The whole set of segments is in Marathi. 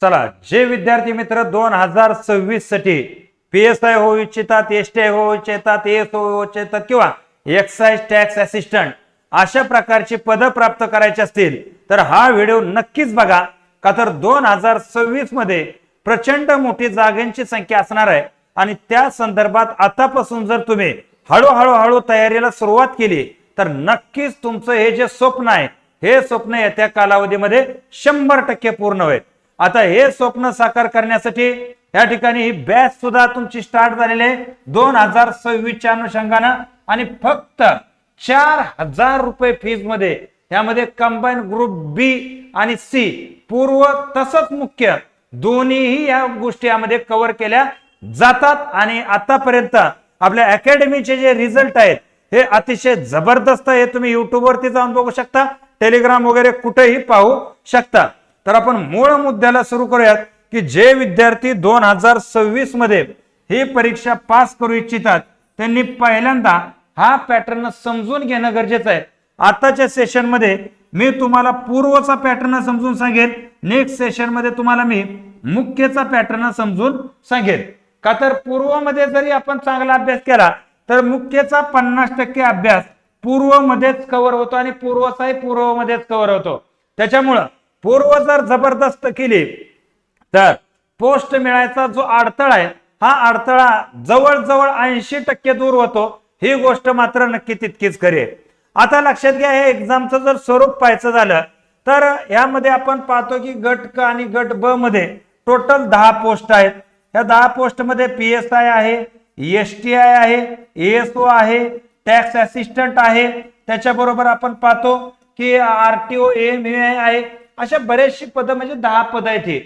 चला, जे विद्यार्थी मित्र 2026 साठी PSI होऊ इच्छितात, STI होऊ इच्छितात, AS होऊ इच्छितात किंवा एक्साइज टॅक्स असिस्टंट अशा प्रकारची पद प्राप्त करायची असतील तर हा व्हिडिओ नक्कीच बघा, का तर 2026 मध्ये प्रचंड मोठी जागांची संख्या असणार आहे आणि त्या संदर्भात आतापासून जर तुम्ही हळूहळू तयारीला सुरुवात केली तर नक्कीच तुमचं हे जे स्वप्न आहे हे स्वप्न येत्या कालावधीमध्ये 100% पूर्ण होईल। आता हे स्वप्न साकार करण्यासाठी या ठिकाणी ही बॅच सुद्धा तुमची स्टार्ट झालेली आहे 2026 च्या अनुषंगाने आणि फक्त 4000 रुपये फीज मध्ये यामध्ये कंबाईन ग्रुप बी आणि सी पूर्व तसंच मुख्य दोन्हीही या गोष्टी यामध्ये कव्हर केल्या जातात आणि आतापर्यंत आपल्या अकॅडमीचे जे रिझल्ट आहेत हे अतिशय जबरदस्त आहे। तुम्ही युट्यूब वरती जाऊन बघू शकता, टेलिग्राम वगैरे कुठेही पाहू शकता। तर आपण मूळ मुद्द्याला सुरू करूयात की जे विद्यार्थी 2026 मध्ये ही परीक्षा पास करू इच्छितात त्यांनी पहिल्यांदा हा पॅटर्न समजून घेणं गरजेचं आहे। आताच्या सेशन मध्ये मी तुम्हाला पूर्वचा पॅटर्न समजून सांगेन, नेक्स्ट सेशन मध्ये तुम्हाला मी मुख्यचा पॅटर्न समजून सांगेन। का तर पूर्व मध्ये जरी आपण चांगला अभ्यास केला तर मुख्यचा 50% अभ्यास पूर्व मध्येच कव्हर होतो आणि पूर्वचाही पूर्व मध्येच कव्हर होतो। त्याच्यामुळं पूर्व जर जबरदस्त केली तर पोस्ट मिळायचा जो अडथळा आहे हा अडथळा जवळजवळ 80% दूर होतो। ही गोष्ट मात्र नक्की तितकीच खरी आहे। आता लक्षात घ्या, हे एक्झामचं जर स्वरूप पाहायचं झालं तर यामध्ये आपण पाहतो की गट क आणि गट ब मध्ये टोटल 10 पोस्ट आहेत। या 10 पोस्ट मध्ये PSI आहे, STI आहे, ASO आहे, टॅक्स असिस्टंट आहे, त्याच्याबरोबर आपण पाहतो की RTO AMI आहे। अशा बरेचशी पद म्हणजे 10 पद आहेत।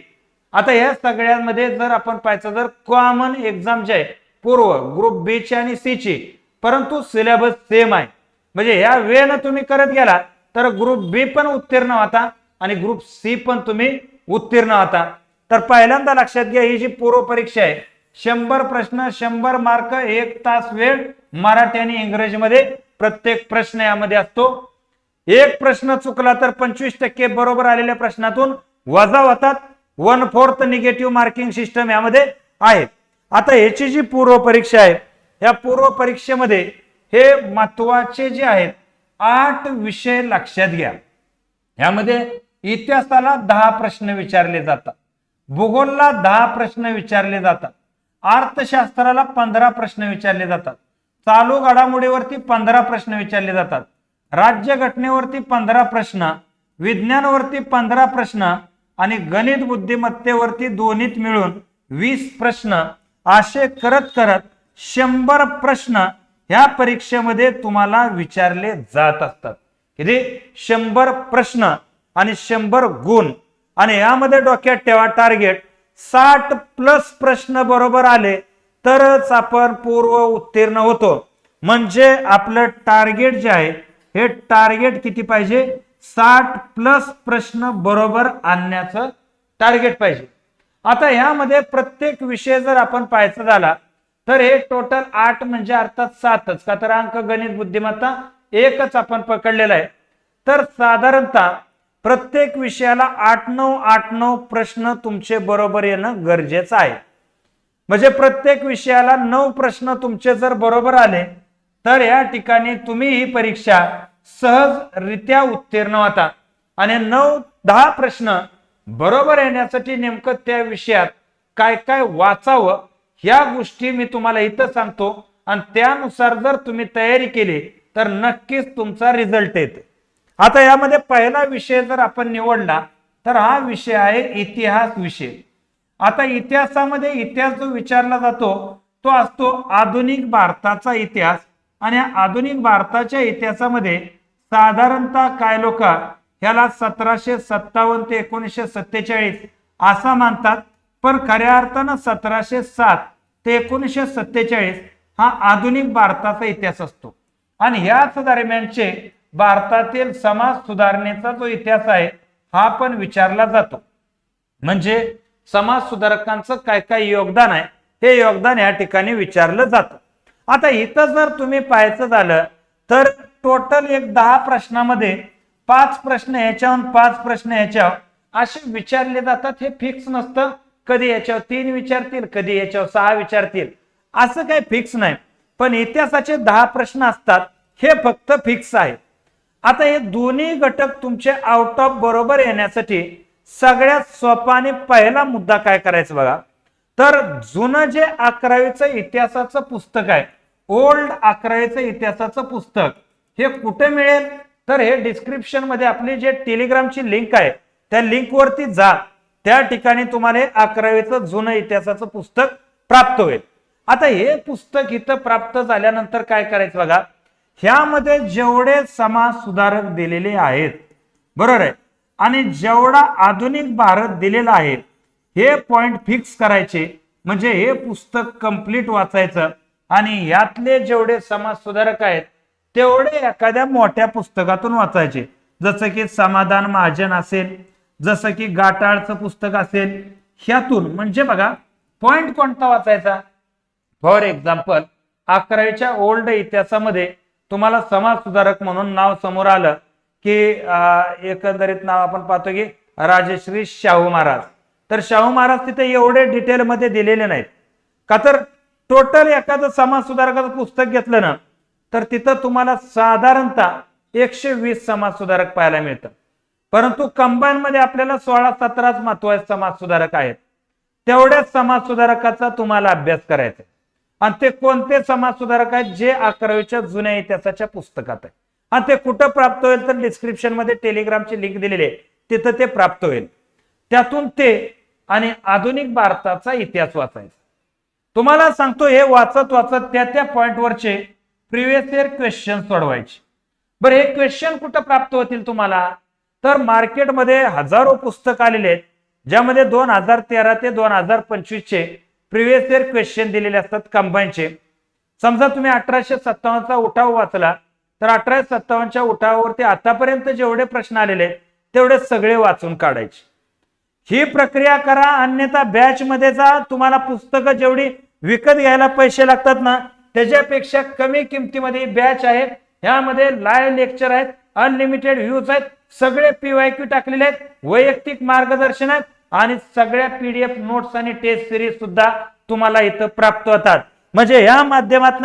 आता या सगळ्यांमध्ये जर आपण पाहायचं जर कॉमन एक्झाम जे आहे पूर्व ग्रुप बी ची आणि सी ची, परंतु सिलेबस सेम आहे, म्हणजे या वेळेनं तुम्ही करत गेला तर ग्रुप बी पण उत्तीर्ण होता आणि ग्रुप सी पण तुम्ही उत्तीर्ण होता। तर पहिल्यांदा लक्षात घ्या, ही जी पूर्व परीक्षा आहे 100 प्रश्न 100 मार्क 1 तास वेळ मराठी आणि इंग्रजीमध्ये प्रत्येक प्रश्न यामध्ये असतो। एक प्रश्न चुकला तर 25% बरोबर आलेल्या प्रश्नातून वजा होतात। 1/4 निगेटिव्ह मार्किंग सिस्टम यामध्ये आहे। आता याची जी पूर्व परीक्षा आहे या पूर्व परीक्षेमध्ये हे महत्वाचे जे आहेत 8 विषय लक्षात घ्या। यामध्ये इतिहासाला 10 प्रश्न विचारले जातात, भूगोलला 10 प्रश्न विचारले जातात, अर्थशास्त्राला 15 प्रश्न विचारले जातात, चालू घडामोडीवरती 15 प्रश्न विचारले जातात, राज्यघटनेवरती 15 प्रश्न, विज्ञानावरती 15 प्रश्न आणि गणित बुद्धिमत्तेवरती दोन्हीत मिळून 20 प्रश्न असे करत करत 100 प्रश्न ह्या परीक्षेमध्ये तुम्हाला विचारले जात असतात। किती? 100 प्रश्न आणि 100 गुण। आणि यामध्ये डोक्यात ठेवा टार्गेट 60+ प्रश्न बरोबर आले तरच आपण पूर्व उत्तीर्ण होतो। म्हणजे आपलं टार्गेट जे आहे हे टार्गेट किती पाहिजे? 60+ प्रश्न बरोबर आणण्याचं टार्गेट पाहिजे। आता यामध्ये प्रत्येक विषय जर आपण पाहायचा झाला तर हे टोटल 8 म्हणजे अर्थात 7च, का तर अंक गणित बुद्धिमत्ता एकच आपण पकडलेला आहे। तर साधारणतः प्रत्येक विषयाला 8-9 प्रश्न तुमचे बरोबर येणं गरजेचं आहे। म्हणजे प्रत्येक विषयाला 9 प्रश्न तुमचे जर बरोबर आले तर या ठिकाणी तुम्ही ही परीक्षा सहजरित्या उत्तीर्ण होता। आणि 9-10 प्रश्न बरोबर येण्यासाठी नेमकं त्या विषयात काय काय वाचावं या गोष्टी मी तुम्हाला इथं सांगतो आणि त्यानुसार जर तुम्ही तयारी केली तर नक्कीच तुमचा रिझल्ट येते। आता यामध्ये पहिला विषय जर आपण निवडला तर हा विषय आहे इतिहास विषय। आता इतिहासामध्ये इतिहास जो विचारला जातो तो असतो आधुनिक भारताचा इतिहास आणि आधुनिक भारताच्या इतिहासामध्ये साधारणतः काय लोक ह्याला 1757 ते 1947 असा मानतात, पण खऱ्या अर्थानं 1707 ते 1947 हा आधुनिक भारताचा इतिहास असतो। आणि याच दरम्यानचे भारतातील समाज सुधारणेचा जो इतिहास आहे हा पण विचारला जातो। म्हणजे समाज सुधारकांचं काय काय योगदान आहे हे योगदान या ठिकाणी विचारलं जातं। आता इथं जर तुम्ही पाहायचं झालं तर टोटल एक 10 प्रश्नामध्ये 5 प्रश्न ह्याच्यावर 5 प्रश्न ह्याच्यावर असे विचारले जातात. हे फिक्स नसतं. कधी याच्यावर 3 विचारतील, कधी याच्यावर 6 विचारतील, असं काही फिक्स नाही. पण इतिहासाचे 10 प्रश्न असतात, हे फक्त फिक्स आहे. आता हे दोन्ही घटक तुमचे आउट ऑफ बरोबर येण्यासाठी सगळ्यात सोपा आणि पहिला मुद्दा काय करायचं बघा, तर जुनं जे 11वीचं इतिहासाचं पुस्तक आहे, ओल्ड 11वीचं इतिहासाचं पुस्तक, हे कुठे मिळेल, तर हे डिस्क्रिप्शन मध्ये आपली जे टेलिग्रामची लिंक आहे त्या लिंक वरती जा. त्या ठिकाणी तुम्हाला 11वीचं जुनं इतिहासाचं पुस्तक प्राप्त होईल. आता हे पुस्तक इथं प्राप्त झाल्यानंतर काय करायचं बघा, ह्यामध्ये जेवढे समाज सुधारक दिलेले आहेत, बरोबर आहे, आणि जेवढा आधुनिक भारत दिलेला आहे, हे पॉइंट फिक्स करायचे. म्हणजे हे पुस्तक कंप्लीट वाचायचं आणि यातले जेवढे समाज सुधारक आहेत तेवढे एखाद्या मोठ्या पुस्तकातून वाचायचे. जसं की समाधान महाजन असेल, जसं की गाटाळचं पुस्तक असेल, ह्यातून. म्हणजे बघा पॉइंट कोणता वाचायचा. फॉर एक्झाम्पल 11वीच्या ओल्ड इतिहासामध्ये तुम्हाला समाज सुधारक म्हणून नाव समोर आलं की एकंदरीत नाव आपण पाहतो की राजश्री शाहू महाराज. तर शाहू महाराज तिथे एवढे डिटेलमध्ये दिलेले नाहीत का, तर टोटल एखादं समाज सुधारकाचं पुस्तक घेतलं ना तर तिथं तुम्हाला साधारणतः 120 समाज सुधारक पाहायला मिळतं. परंतु कंबाईन मध्ये आपल्याला 16-17 महत्वाचे समाज सुधारक आहेत. तेवढ्याच समाज सुधारकाचा तुम्हाला अभ्यास करायचा आहे. आणि ते कोणते समाज सुधारक आहेत, जे 11वीच्या जुन्या इतिहासाच्या पुस्तकात आहे. आणि ते कुठं प्राप्त होईल, तर डिस्क्रिप्शन मध्ये टेलिग्रामची लिंक दिलेली आहे, तिथं ते प्राप्त होईल. त्यातून ते आणि आधुनिक भारताचा इतिहास वाचायचा. तुम्हाला सांगतो हे वाचत वाचत त्या पॉइंटवरचे प्रिव्हियस इयर क्वेश्चन सोडवायचे. बरं, हे क्वेश्चन कुठं प्राप्त होतील तुम्हाला, तर मार्केटमध्ये हजारो पुस्तक आलेले आहेत, ज्यामध्ये 2013 ते 2025 चे प्रिव्हियस इयर क्वेश्चन दिलेले असतात कंबाईनचे. समजा तुम्ही 1857चा उठाव वाचला तर 1857च्या उठावावरती आतापर्यंत जेवढे प्रश्न आलेले आहेत तेवढे सगळे वाचून काढायचे. ही प्रक्रिया करा, अन्यथा बॅच मध्ये जा. तुम्हाला पुस्तकं जेवढी विकत घ्यायला पैसे लागतात ना त्याच्यापेक्षा कमी किमतीमध्ये बॅच आहे. ह्यामध्ये लाईव्ह लेक्चर आहेत, अनलिमिटेड व्ह्यूज आहेत, सगळे PYQ टाकलेले आहेत, वैयक्तिक मार्गदर्शन आहेत आणि सगळ्या PDF नोट्स आणि टेस्ट सिरीज सुद्धा तुम्हाला इथं प्राप्त होतात. म्हणजे ह्या माध्यमातून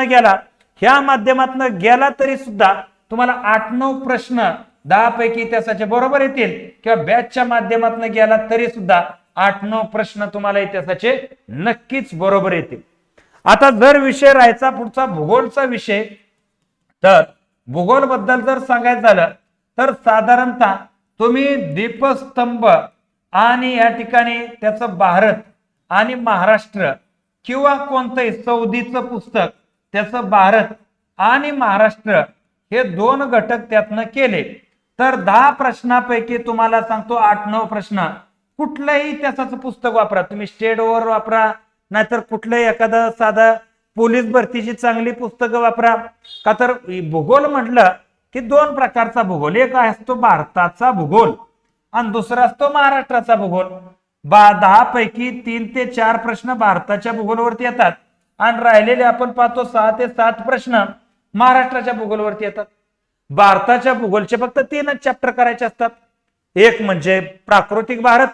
गेला तरी सुद्धा तुम्हाला 8-9 प्रश्न 10 पैकी इतिहासाचे बरोबर येतील, किंवा बॅचच्या माध्यमातून गेला तरी सुद्धा 8-9 प्रश्न तुम्हाला इतिहासाचे नक्कीच बरोबर येतील. आता जर विषय राहायचा पुढचा भूगोलचा विषय, तर भूगोल बद्दल जर सांगायचं झालं तर साधारणतः तुम्ही दीपस्तंभ आणि या ठिकाणी त्याचं भारत आणि महाराष्ट्र, किंवा कोणतंही सौदीचं पुस्तक त्याचं भारत आणि महाराष्ट्र हे 2 घटक त्यातनं केले तर 10 प्रश्नापैकी तुम्हाला सांगतो 8-9 प्रश्न कुठलंही इतिहासाचं पुस्तक वापरा. तुम्ही स्टेट ओव्हर वापरा, नाहीतर कुठलंही एखादं साधा पोलीस भरतीची चांगली पुस्तकं वापरा. का तर भूगोल म्हटलं की 2 प्रकारचा भूगोल, एक असतो भारताचा भूगोल आणि दुसरा असतो महाराष्ट्राचा भूगोल. 10 पैकी 3 ते 4 प्रश्न भारताच्या भूगोलवरती येतात आणि राहिलेले आपण पाहतो 6 ते 7 प्रश्न महाराष्ट्राच्या भूगोलवरती येतात. भारताच्या भूगोलचे फक्त 3च चॅप्टर करायचे असतात. एक म्हणजे प्राकृतिक भारत,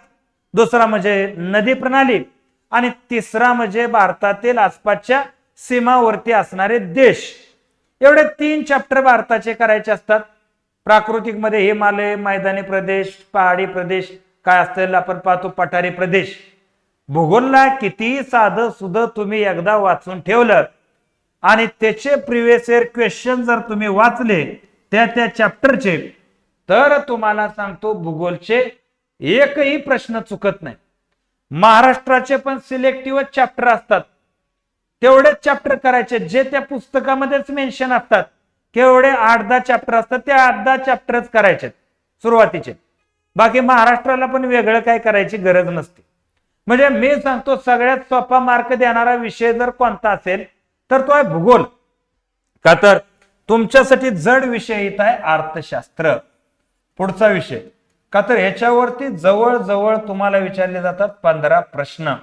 दुसरा म्हणजे नदी प्रणाली आणि तिसरा म्हणजे भारतातील आसपासच्या सीमावर्ती असणारे देश. एवढे 3 चॅप्टर भारताचे करायचे असतात. प्राकृतिक मध्ये हिमालय, मैदानी प्रदेश, पहाडी प्रदेश काय असतील आपण पाहतो, पठारी प्रदेश. भूगोलला कितीही साधं सुध तुम्ही एकदा वाचून ठेवलं आणि त्याचे प्रिव्हियस इयर क्वेश्चन जर तुम्ही वाचले त्या चॅप्टरचे, तर तुम्हाला सांगतो भूगोलचे एकही प्रश्न चुकत नाही. महाराष्ट्राचे पण सिलेक्टिव्ह चॅप्टर असतात, तेवढेच चॅप्टर करायचे जे त्या पुस्तकामध्येच मेन्शन असतात. केवढे 8-10 चॅप्टर असतात, ते 8-10 चॅप्टरच करायचे सुरुवातीचे. बाकी महाराष्ट्राला पण वेगळं काय करायची गरज नसते. म्हणजे मी सांगतो सगळ्यात सोपा मार्क देणारा विषय जर कोणता असेल तर तो आहे भूगोल. का तर तुमच्यासाठी जड विषय येत आहे अर्थशास्त्र, पुढचा विषय. का तर ह्याच्यावरती जवळजवळ तुम्हाला विचारले जातात 15 प्रश्न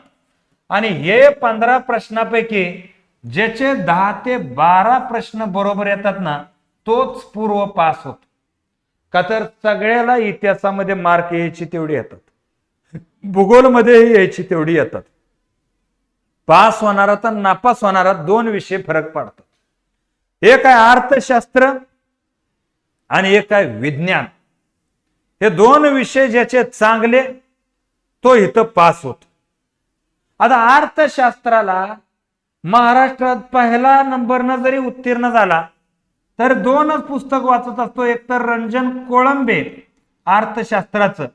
आणि हे 15 प्रश्नापैकी ज्याचे 10 ते 12 प्रश्न बरोबर येतात ना तोच पूर्व पास होतो. का तर सगळ्याला इतिहासामध्ये मार्क यायची तेवढी येतात. भूगोलमध्ये यायची तेवढी येतात. पास होणारा तर नापास होणारा दोन विषय फरक पडतात. एक आहे अर्थशास्त्र आणि एक आहे विज्ञान. हे दोन विषय ज्याचे चांगले तो इथं पास होतो. आता अर्थशास्त्राला महाराष्ट्रात पहिला नंबरनं जरी उत्तीर्ण झाला तर दोनच पुस्तक वाचत असतो, एक तर रंजन कोळंबे अर्थशास्त्राचं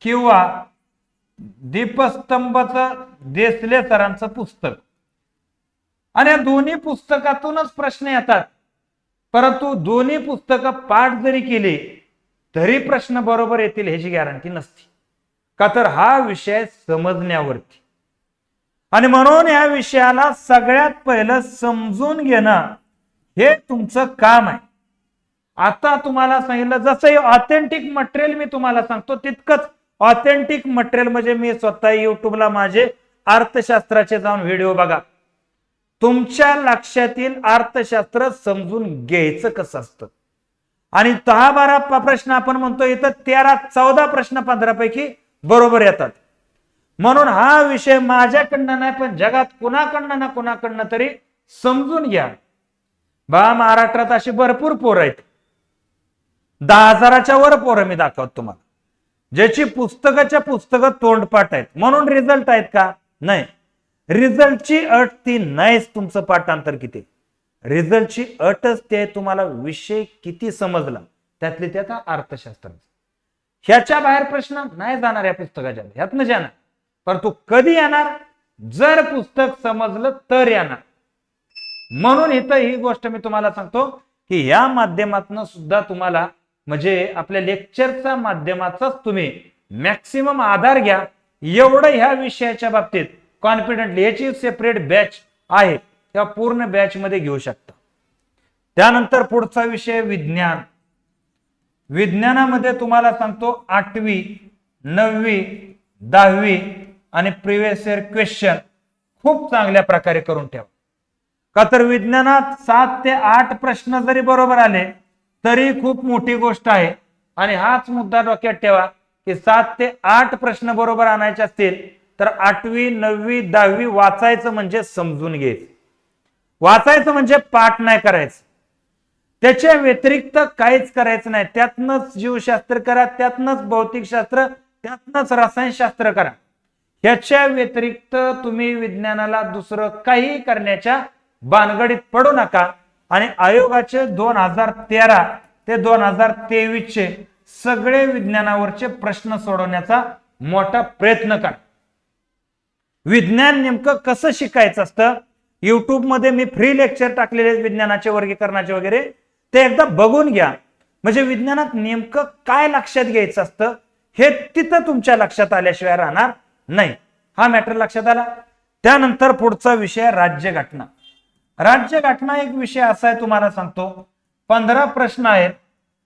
किंवा दीपस्तंभचं देसले सरांचं पुस्तक. आणि या दोन्ही पुस्तकातूनच प्रश्न येतात, परंतु दोन्ही पुस्तकं पाठ जरी केली तरी प्रश्न बरोबर येतील ह्याची गॅरंटी नसते. का तर हा विषय समजण्यावरती. आणि म्हणून या विषयाला सगळ्यात पहिलं समजून घेणं हे तुमचं काम आहे. आता तुम्हाला सांगितलं जसं ऑथेंटिक मटेरियल मी तुम्हाला सांगतो तितकंच ऑथेंटिक मटेरियल म्हणजे मी स्वतः युट्यूबला माझे अर्थशास्त्राचे जाऊन व्हिडिओ बघा. तुमच्या लक्षातील अर्थशास्त्र समजून घ्यायचं कसं असतं. आणि 10-12 प्रश्न आपण म्हणतो इथं 13-14 प्रश्न 15 पैकी बरोबर येतात. म्हणून हा विषय माझ्याकडनं नाही पण जगात कुणाकडनं ना कुणाकडनं तरी समजून घ्या. महाराष्ट्रात अशी भरपूर पोरं आहेत, 10,000च्या वर पोरं मी दाखवत तुम्हाला, ज्याची पुस्तकाच्या पुस्तकं तोंडपाठ आहेत. म्हणून रिझल्ट आहेत का? नाही. रिझल्टची अट ती नाहीच तुमचं पाठांतर किती, रिझल्टची अटच ते तुम्हाला विषय किती समजला त्यातली त्यात अर्थशास्त्राचा. ह्याच्या बाहेर प्रश्न नाही जाणार या पुस्तकाच्या, ह्यातनं जाणार. परंतु कधी येणार? जर पुस्तक समजलं तर येणार. म्हणून इथं ही गोष्ट मी तुम्हाला सांगतो की या माध्यमातून सुद्धा तुम्हाला म्हणजे आपल्या लेक्चरच्या माध्यमाचाच तुम्ही मॅक्सिमम आधार घ्या. एवढं ह्या विषयाच्या बाबतीत कॉन्फिडेंटली याची सेपरेट बॅच आहे, त्या पूर्ण बॅच मध्ये घेऊ शकता. त्यानंतर पुढचा विषय विज्ञान. विज्ञानामध्ये तुम्हाला सांगतो 8वी 9वी 10वी आणि प्रिव्हियस इयर क्वेश्चन खूप चांगल्या प्रकारे करून ठेवा. का तर विज्ञानात 7 ते 8 प्रश्न जरी बरोबर आले तरी खूप मोठी गोष्ट आहे. आणि हाच मुद्दा डोक्यात ठेवा की 7 ते 8 प्रश्न बरोबर आणायचे असतील तर 8वी 9वी 10वी वाचायचं म्हणजे समजून घ्यायचं. वाचायचं म्हणजे पाठ नाही करायचं, त्याच्या व्यतिरिक्त काहीच करायचं नाही. त्यातनंच जीवशास्त्र करा, त्यातनंच भौतिकशास्त्र, त्यातनंच रसायनशास्त्र करा. ह्याच्या व्यतिरिक्त तुम्ही विज्ञानाला दुसरं काही करण्याच्या भानगडीत पडू नका. आणि आयोगाचे 2013 ते 2023 सगळे विज्ञानावरचे प्रश्न सोडवण्याचा मोठा प्रयत्न करा. विज्ञान नेमकं कसं शिकायचं असतं, युट्यूब मध्ये मी फ्री लेक्चर टाकलेले विज्ञानाचे वर्गीकरणाचे वगैरे, ते एकदा बघून घ्या. म्हणजे विज्ञानात नेमकं काय लक्षात घ्यायचं असतं हे तिथं तुमच्या लक्षात आल्याशिवाय राहणार नाही. हा मॅटर लक्षात आला. त्यानंतर पुढचा विषय राज्यघटना. राज्यघटना एक विषय असा आहे तुम्हाला सांगतो, 15 प्रश्न आहेत.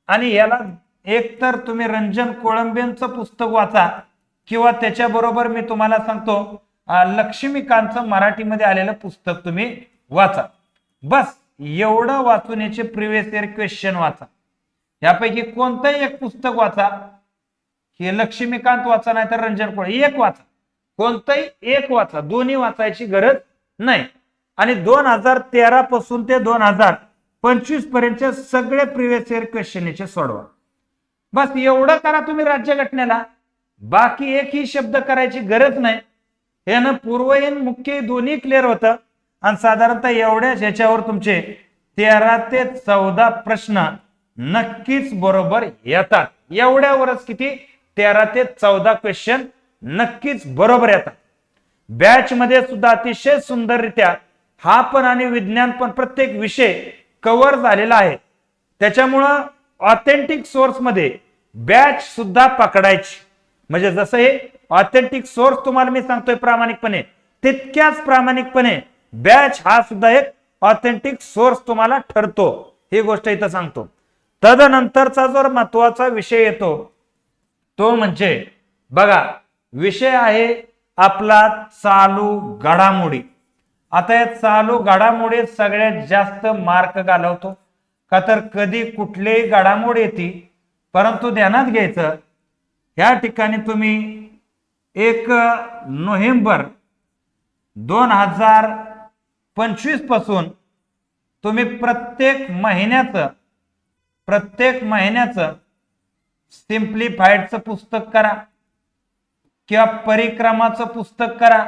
आणि याला एक तर तुम्ही रंजन कोळंबेंचं पुस्तक वाचा किंवा त्याच्याबरोबर मी तुम्हाला सांगतो लक्ष्मीकांतचं मराठीमध्ये आलेलं पुस्तक तुम्ही वाचा. बस एवढं वाचून याचे प्रिव्हियस इयर क्वेश्चन वाचा. यापैकी कोणतंही एक पुस्तक वाचा, हे लक्ष्मीकांत वाचा नाही तर रंजन कोळंबे एक वाचा, कोणतंही एक वाचा, दोन्ही वाचायची गरज नाही. आणि 2013 पासून ते 2025 पर्यंत सगळे प्रिव्हियस इयर क्वेश्चन याचे सोडवा. बस एवढं करा तुम्ही राज्यघटनेला, बाकी एकही शब्द करायची गरज नाही. यानं पूर्वयन मुख्य दोन्ही क्लिअर होतं. आणि साधारणतः एवढ्याच ह्याच्यावर तुमचे 13 ते 14 प्रश्न नक्कीच बरोबर येतात. एवढ्यावरच किती 13 ते 14 क्वेश्चन नक्कीच बरोबर येतात. बॅच मध्ये सुद्धा अतिशय सुंदररित्या हा पण आणि विज्ञान पण प्रत्येक विषय कव्हर झालेला आहे. त्याच्यामुळं ऑथेंटिक सोर्स मध्ये बॅच सुद्धा पकडायची. म्हणजे जसं हे ऑथेंटिक सोर्स तुम्हाला मी सांगतोय प्रामाणिकपणे, तितक्याच प्रामाणिकपणे बॅच हा सुद्धा एक ऑथेंटिक सोर्स तुम्हाला ठरतो. ही गोष्ट इथं सांगतो. तदनंतरचा जो महत्वाचा विषय येतो तो म्हणजे बघा, विषय आहे आपला चालू घडामोडी. आता या चालू घडामोडीत सगळ्यात जास्त मार्क घालवतो. का तर कधी कुठलीही घडामोड येते, परंतु ध्यानात घ्यायचं या ठिकाणी तुम्ही 1 नोव्हेंबर 2025 पासून तुम्ही प्रत्येक महिन्याचं सिम्प्लिफाईडचं पुस्तक करा किंवा परिक्रमाचं पुस्तक करा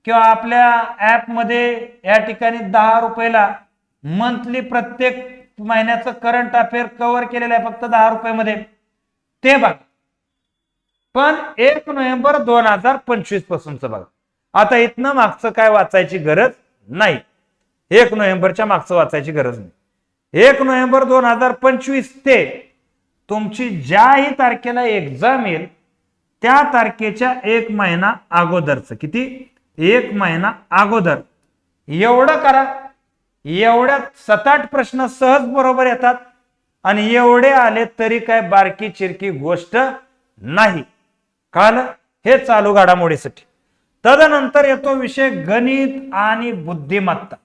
किंवा आपल्या ऍप मध्ये या ठिकाणी 10 रुपयाला मंथली प्रत्येक महिन्याचं करंट अफेअर कव्हर केलेलं आहे फक्त 10 रुपयामध्ये, ते बघा. पण 1 नोव्हेंबर 2025 पासूनच बघा. आता इथनं मागचं काय वाचायची गरज नाही. 1 नोव्हेंबरच्या मागचं वाचायची गरज नाही. 1 नोव्हेंबर 2025 ते तुमची ज्याही तारखेला एक्झाम येईल त्या तारखेच्या 1 महिना अगोदरच, किती, 1 महिना अगोदर एवढं करा. एवढ्यात 7-8 प्रश्न सहज बरोबर येतात आणि एवढे आले तरी काय बारकी चिरकी गोष्ट नाही. काल हे चालू घडामोडीसाठी. तदनंतर येतो विषय गणित आणि बुद्धिमत्ता.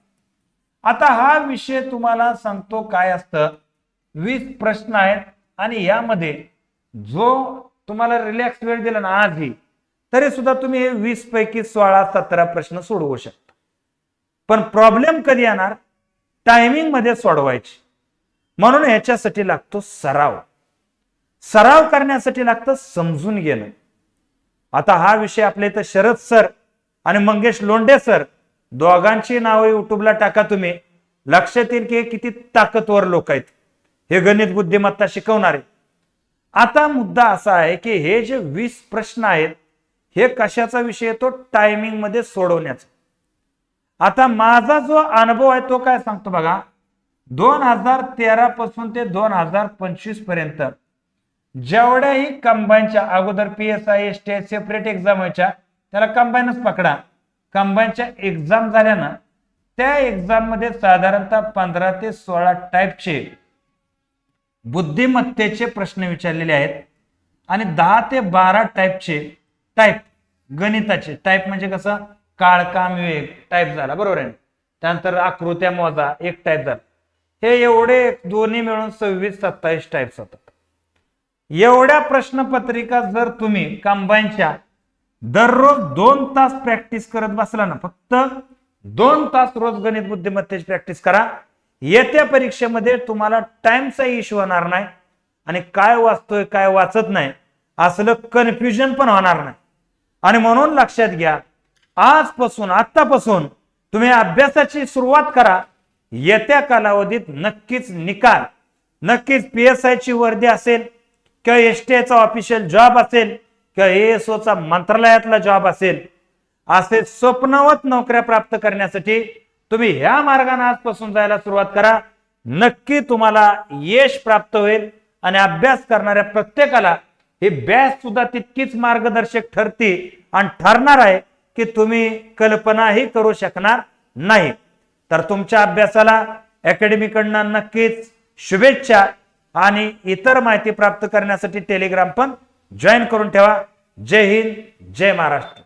आता हा विषय तुम्हाला सांगतो काय असतं. 20 प्रश्न आहेत आणि यामध्ये जो तुम्हाला रिलॅक्स वेळ दिला ना आजही, तरी सुद्धा तुम्ही हे 20 पैकी 16-17 प्रश्न सोडवू शकता. पण प्रॉब्लेम कधी येणार, टायमिंग मध्ये सोडवायची. म्हणून ह्याच्यासाठी लागतो सराव. सराव करण्यासाठी लागतं समजून घेणं. आता हा विषय आपल्या इथं शरद सर आणि मंगेश लोंढे सर दोघांची नावं युट्यूबला टाका तुम्ही, लक्षात येईल की किती ताकदवर लोक आहेत हे गणित बुद्धिमत्ता शिकवणारे. आता मुद्दा असा आहे की हे जे 20 प्रश्न आहेत हे कशाचा विषय येतो, टायमिंग मध्ये सोडवण्याचा. आता माझा जो अनुभव आहे तो काय सांगतो बघा. 2013 पासून ते 2025 पर्यंत जेवढ्याही कंबाईनच्या अगोदर PSI STI सेपरेट एक्झाम व्हायच्या, त्याला कंबाईनच पकडा. कंबाईनच्या एक्झाम झाल्यानं त्या एक्झाम मध्ये साधारणतः 15 ते 16 टाईपचे बुद्धिमत्तेचे प्रश्न विचारलेले आहेत आणि 10 ते 12 टाईपचे गणिताचे टाईप, म्हणजे कसं, काळकाम विवेक टाईप झाला, बरोबर आहे. त्यानंतर आकृत्या मोजा एक टाईप झाला. हे एवढे दोन्ही मिळून 26-27 टाईप्स होतात. एवढ्या प्रश्नपत्रिका जर तुम्ही कंबाईनच्या दररोज 2 तास प्रॅक्टिस करत बसला ना, फक्त 2 तास रोज गणित बुद्धिमत्तेची प्रॅक्टिस करा, येत्या परीक्षेमध्ये तुम्हाला टाइमचा इश्यू होणार नाही आणि काय वाचतोय काय वाचत नाही असलं कन्फ्युजन पण होणार नाही. आणि म्हणून लक्षात घ्या, आतापासून तुम्ही अभ्यासाची सुरुवात करा. येत्या कालावधीत नक्कीच निकाल, नक्कीच PSI ची वर्दी असेल किंवा STI चा ऑफिशियल जॉब असेल किंवा ASO चा मंत्रालयातला जॉब असेल, असे स्वप्नवत नोकऱ्या प्राप्त करण्यासाठी तुम्ही ह्या मार्गाने आजपासून जायला सुरुवात करा. नक्की तुम्हाला यश प्राप्त होईल आणि अभ्यास करणाऱ्या प्रत्येकाला ही बॅच सुद्धा तितकीच मार्गदर्शक ठरते आणि ठरणार आहे की तुम्ही कल्पनाही करू शकणार नाही. तर तुमच्या अभ्यासाला अकॅडमीकडनं नक्कीच शुभेच्छा आणि इतर माहिती प्राप्त करण्यासाठी टेलिग्राम पण जॉईन करून ठेवा. जय हिंद, जय महाराष्ट्र.